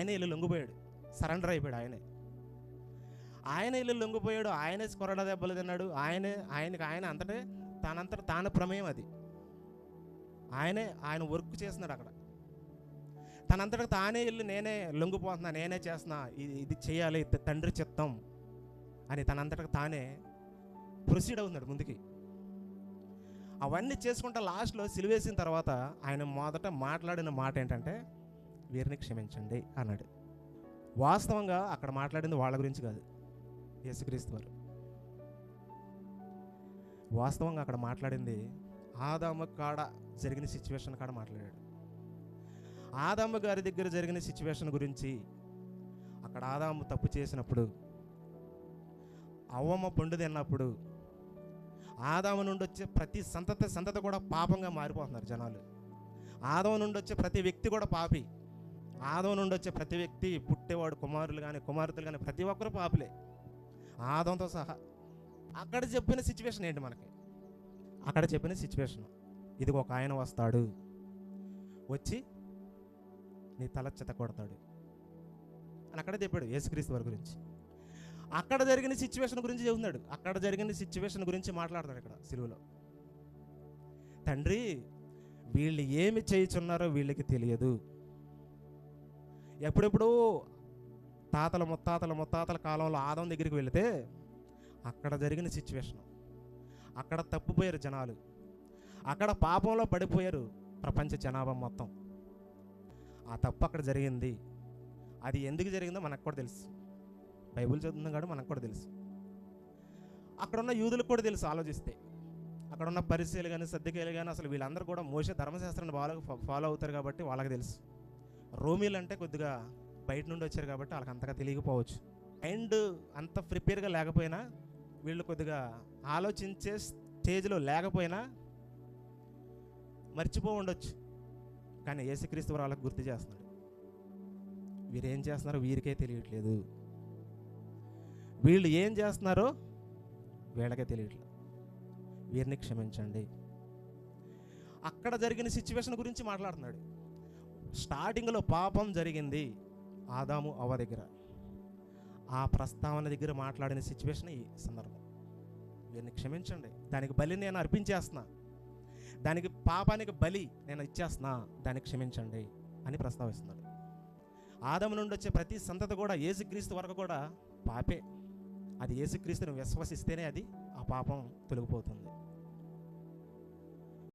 ఆయనే వెళ్ళి లొంగిపోయాడు, సరెండర్ అయిపోయాడు. ఆయన వెళ్ళి లొంగిపోయాడు, ఆయనే కొరడా దెబ్బలు తిన్నాడు. ఆయన అంతటే తాన ప్రమేయం అది. ఆయన వర్క్ చేస్తున్నాడు అక్కడ. తనంతటా తానే వెళ్ళి నేనే లొంగిపోతున్నా, నేనే చేస్తున్నా, ఇది చేయాలి, తండ్రి చిత్తం అని తనంతటా తానే ప్రొసీడ్ అవుతున్నాడు ముందుకి. అవన్నీ చేసుకుంటా లాస్ట్లో సిలువేసిన తర్వాత ఆయన మొదట మాట్లాడిన మాట ఏంటంటే, వీరిని క్షమించండి అన్నాడు. వాస్తవంగా అక్కడ మాట్లాడింది వాళ్ళ గురించి కాదు, యేసుక్రీస్తు వారు. వాస్తవంగా అక్కడ మాట్లాడింది ఆదాము కాడ జరిగిన సిచ్యువేషన్ కాడ మాట్లాడాడు. ఆదాము గారి దగ్గర జరిగిన సిచ్యువేషన్ గురించి, అక్కడ ఆదాము తప్పు చేసినప్పుడు, అవ్వమ్మ పండు తిన్నప్పుడు, ఆదాము నుండి వచ్చే ప్రతి సంతతి కూడా పాపంగా మారిపోతున్నారు జనాలు. ఆదాము నుండి వచ్చే ప్రతి వ్యక్తి కూడా పాపి. ఆదాము నుండి వచ్చే ప్రతి వ్యక్తి, పుట్టేవాడు కుమారులు కానీ కుమార్తెలు కానీ ప్రతి ఒక్కరు పాపులే, ఆదాముతో సహా. అక్కడ చెప్పిన సిచ్యువేషన్ ఏంటి మనకి? అక్కడ చెప్పిన సిచ్యువేషన్, ఇది ఒక ఆయన వస్తాడు, వచ్చి నీ తల చెత్త కొడతాడు అని అక్కడ చెప్పాడు యేసుక్రీస్తు వారి గురించి. అక్కడ జరిగిన సిచ్యువేషన్ గురించి చెబుతున్నాడు. అక్కడ జరిగిన సిచ్యువేషన్ గురించి మాట్లాడతాడు ఇక్కడ సిలువలో. తండ్రి, వీళ్ళు ఏమి చేయుచున్నారో వీళ్ళకి తెలియదు. ఎప్పుడెప్పుడు తాతల ముత్తాతల కాలంలో ఆదాం దగ్గరికి వెళితే అక్కడ జరిగిన సిచ్యువేషన్, అక్కడ తప్పిపోయారు జనాలు, అక్కడ పాపంలో పడిపోయారు ప్రపంచ జనాభా మొత్తం. ఆ తప్పు అక్కడ జరిగింది. అది ఎందుకు జరిగిందో మనకు కూడా తెలుసు, బైబిల్ చదువుతున్నాం కాబట్టి మనకు కూడా తెలుసు. అక్కడున్న యూదులకు కూడా తెలుసు. ఆలోచిస్తే అక్కడున్న పరిసయ్యులు కానీ సద్దూకయ్యులు కానీ అసలు వీళ్ళందరూ కూడా మోషే ధర్మశాస్త్రాన్ని ఫాలో అవుతారు కాబట్టి వాళ్ళకి తెలుసు. రోమీలు అంటే కొద్దిగా బయట నుండి వచ్చారు కాబట్టి వాళ్ళకి అంతగా తెలియకపోవచ్చు. మైండ్ అంత ప్రిపేర్గా లేకపోయినా, వీళ్ళు కొద్దిగా ఆలోచించే స్టేజ్లో లేకపోయినా మర్చిపో ఉండొచ్చు. కానీ యేసుక్రీస్తు వారు వాళ్ళకి గుర్తు చేస్తున్నాడు, వీరేం చేస్తున్నారో వీరికే తెలియట్లేదు, వీళ్ళు ఏం చేస్తున్నారో వీళ్ళకే తెలియట్లేదు, వీరిని క్షమించండి. అక్కడ జరిగిన సిచ్యువేషన్ గురించి మాట్లాడుతున్నాడు. స్టార్టింగ్లో పాపం జరిగింది ఆదాము అవ్వ దగ్గర, ఆ ప్రస్తావన దగ్గర మాట్లాడిన సిచ్యువేషన్ ఈ సందర్భం. వీరిని క్షమించండి, దానికి బలి నేను అర్పించేస్తున్నా, దానికి పాపానికి బలి నేను ఇచ్చేస్తున్నా, దాన్ని క్షమించండి అని ప్రస్తావిస్తున్నాడు. ఆదాము నుండి వచ్చే ప్రతి సంతతి కూడా యేసుక్రీస్తు వరకు కూడా పాపే. అది యేసుక్రీస్తుని విశ్వసిస్తేనే అది ఆ పాపం తొలగిపోతుంది.